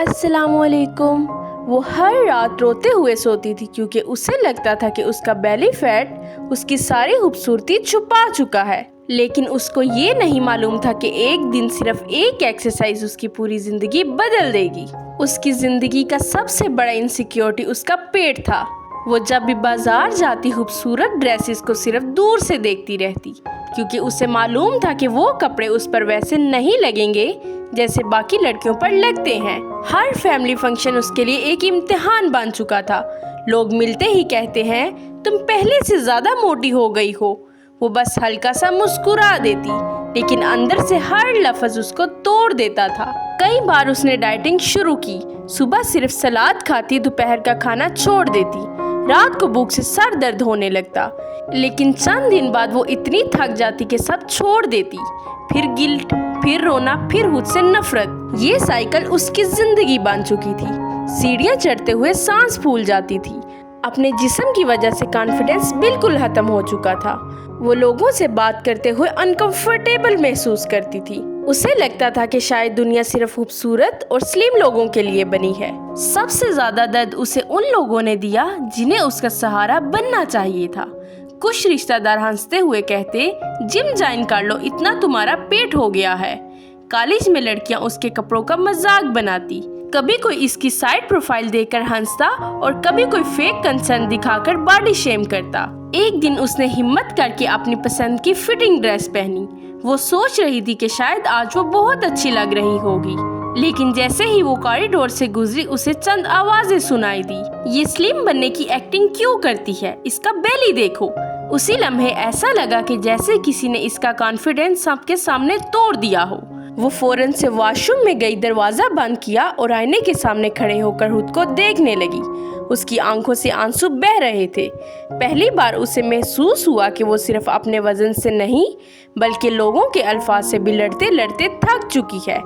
अस्सलामुअलैकुम। वो हर रात रोते हुए सोती थी क्योंकि उसे लगता था कि उसका बेली फैट उसकी सारी खूबसूरती छुपा चुका है। लेकिन उसको ये नहीं मालूम था कि एक दिन सिर्फ एक एक्सरसाइज उसकी पूरी जिंदगी बदल देगी। उसकी जिंदगी का सबसे बड़ा इनसिक्योरिटी उसका पेट था। वो जब भी बाजार जाती खूबसूरत ड्रेसेस को सिर्फ दूर से देखती रहती क्योंकि उसे मालूम था कि वो कपड़े उस पर वैसे नहीं लगेंगे जैसे बाकी लड़कियों पर लगते हैं। हर फैमिली फंक्शन उसके लिए एक इम्तिहान बन चुका था। लोग मिलते ही कहते हैं तुम पहले से ज्यादा मोटी हो गई हो। वो बस हल्का सा मुस्कुरा देती लेकिन अंदर से हर लफ्ज उसको तोड़ देता था। कई बार उसने डाइटिंग शुरू की। सुबह सिर्फ सलाद खाती, दोपहर का खाना छोड़ देती, रात को भूख से सर दर्द होने लगता। लेकिन चंद दिन बाद वो इतनी थक जाती कि सब छोड़ देती। फिर गिल्ट, फिर रोना, फिर खुद से नफरत। ये साइकिल उसकी जिंदगी बन चुकी थी। सीढ़ियाँ चढ़ते हुए सांस फूल जाती थी। अपने जिस्म की वजह से कॉन्फिडेंस बिल्कुल खत्म हो चुका था। वो लोगों से बात करते हुए अनकंफर्टेबल महसूस करती थी। उसे लगता था कि शायद दुनिया सिर्फ खूबसूरत और स्लिम लोगों के लिए बनी है। सबसे ज्यादा दर्द उसे उन लोगों ने दिया जिन्हें उसका सहारा बनना चाहिए था। कुछ रिश्तेदार हंसते हुए कहते, जिम ज्वाइन कर लो, इतना तुम्हारा पेट हो गया है। कॉलेज में लड़कियां उसके कपड़ों का मजाक बनाती। कभी कोई इसकी साइड प्रोफाइल देखकर हंसता और कभी कोई फेक कंसर्न दिखाकर बॉडी शेम करता। एक दिन उसने हिम्मत करके अपनी पसंद की फिटिंग ड्रेस पहनी। वो सोच रही थी कि शायद आज वो बहुत अच्छी लग रही होगी, लेकिन जैसे ही वो कॉरिडोर से गुजरी उसे चंद आवाजें सुनाई दी। ये स्लिम बनने की एक्टिंग क्यों करती है, इसका बेली देखो। उसी लम्हे ऐसा लगा कि जैसे किसी ने इसका कॉन्फिडेंस सबके सामने तोड़ दिया हो। वो फौरन से वॉशरूम में गई, दरवाजा बंद किया और आईने के सामने खड़े होकर खुद को देखने लगी। उसकी आंखों से आंसू बह रहे थे। पहली बार उसे महसूस हुआ कि वो सिर्फ अपने वजन से नहीं बल्कि लोगों के अल्फाज से भी लड़ते लड़ते थक चुकी है।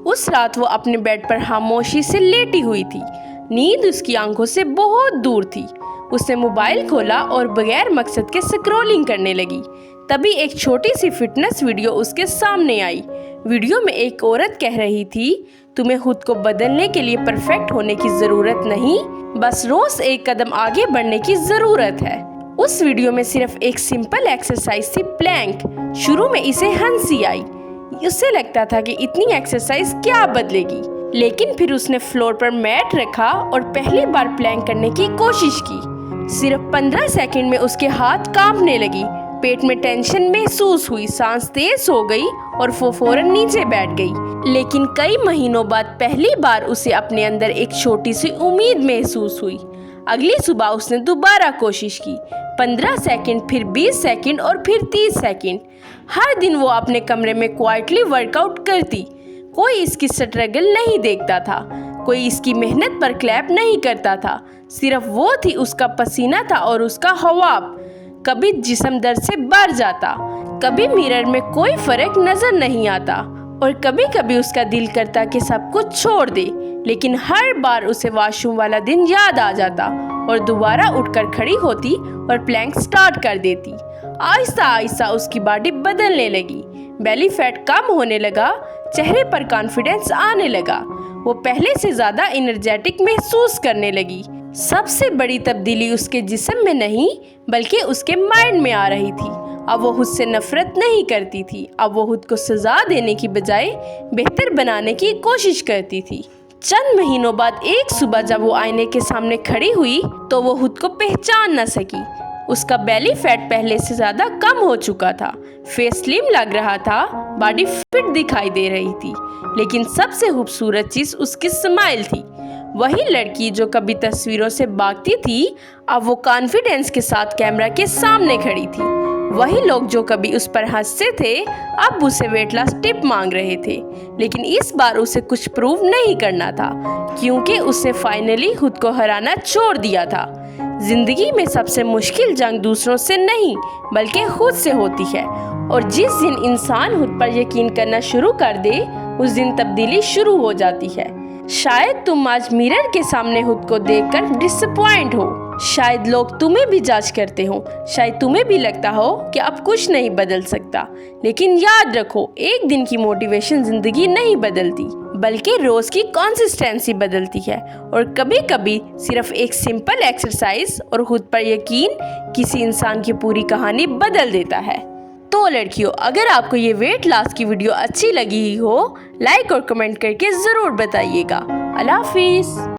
उस रात वो अपने बेड पर खामोशी से लेटी हुई थी। नींद उसकी आंखों से बहुत दूर थी। उसने मोबाइल खोला और बगैर मकसद के स्क्रॉलिंग करने लगी। तभी एक छोटी सी फिटनेस वीडियो उसके सामने आई। वीडियो में एक औरत कह रही थी, तुम्हें खुद को बदलने के लिए परफेक्ट होने की जरूरत नहीं, बस रोज एक कदम आगे बढ़ने की जरूरत है। उस वीडियो में सिर्फ एक सिंपल एक्सरसाइज थी, प्लैंक। शुरू में इसे हंसी आई। उसे लगता था कि इतनी एक्सरसाइज क्या बदलेगी, लेकिन फिर उसने फ्लोर पर मैट रखा और पहली बार प्लैंक करने की कोशिश की। सिर्फ 15 सेकंड में उसके हाथ कांपने लगी, पेट में टेंशन महसूस हुई, सांस तेज हो गई और वो फौरन नीचे बैठ गई। लेकिन कई महीनों बाद पहली बार उसे अपने अंदर एक छोटी सी उम्मीद महसूस हुई। अगली सुबह उसने दोबारा कोशिश की। 15 सेकंड, फिर 20 सेकंड और फिर 30 सेकंड। हर दिन वो अपने कमरे में क्वाइटली वर्कआउट करती। कोई इसकी स्ट्रगल नहीं देखता था, कोई इसकी मेहनत पर क्लैप नहीं करता था। सिर्फ वो थी, उसका पसीना था और उसका हवाब। कभी जिस्म दर्द से भर जाता, कभी मिरर में कोई फर्क नजर नहीं आता और कभी कभी उसका दिल करता कि सब कुछ छोड़ दे। लेकिन हर बार उसे वॉशरूम वाला दिन याद आ जाता और दोबारा उठकर खड़ी होती और प्लैंक स्टार्ट कर देती। आहिस्ता आहिस्ता उसकी बॉडी बदलने लगी, बेली फैट कम होने लगा, चेहरे पर कॉन्फिडेंस आने लगा। वो पहले से ज्यादा एनर्जेटिक महसूस करने लगी। सबसे बड़ी तब्दीली उसके जिस्म में नहीं बल्कि उसके माइंड में आ रही थी। अब वो खुद से नफरत नहीं करती थी। अब वो खुद को सजा देने की बजाय बेहतर बनाने की कोशिश करती थी। चंद महीनों बाद एक सुबह जब वो आईने के सामने खड़ी हुई तो वो खुद को पहचान न सकी। उसका बेली फैट पहले से ज्यादा कम हो चुका था, फेस स्लिम लग रहा था, बॉडी फिट दिखाई दे रही थी। लेकिन सबसे खूबसूरत चीज उसकी स्माइल थी। वही लड़की जो कभी तस्वीरों से भागती थी, अब वो कॉन्फिडेंस के साथ कैमरा के सामने खड़ी थी। वही लोग जो कभी उस पर हंसते थे, अब उसे वेट लॉस टिप मांग रहे थे। लेकिन इस बार उसे कुछ प्रूव नहीं करना था, क्योंकि उसने फाइनली खुद को हराना छोड़ दिया था। जिंदगी में सबसे मुश्किल जंग दूसरों से नहीं बल्कि खुद से होती है, और जिस दिन इंसान खुद पर यकीन करना शुरू कर दे, उस दिन तब्दीली शुरू हो जाती है। शायद तुम आज मिरर के सामने खुद को देखकर डिसअपॉइंट हो, शायद लोग तुम्हें भी जज करते हो, शायद तुम्हें भी लगता हो कि अब कुछ नहीं बदल सकता। लेकिन याद रखो, एक दिन की मोटिवेशन जिंदगी नहीं बदलती, बल्कि रोज़ की कंसिस्टेंसी बदलती है। और कभी कभी सिर्फ एक सिंपल एक्सरसाइज और खुद पर यकीन किसी इंसान की पूरी कहानी बदल देता है। तो लड़कियों, अगर आपको ये वेट लॉस की वीडियो अच्छी लगी हो, लाइक और कमेंट करके ज़रूर बताइएगा। अल्लाह हाफिज़।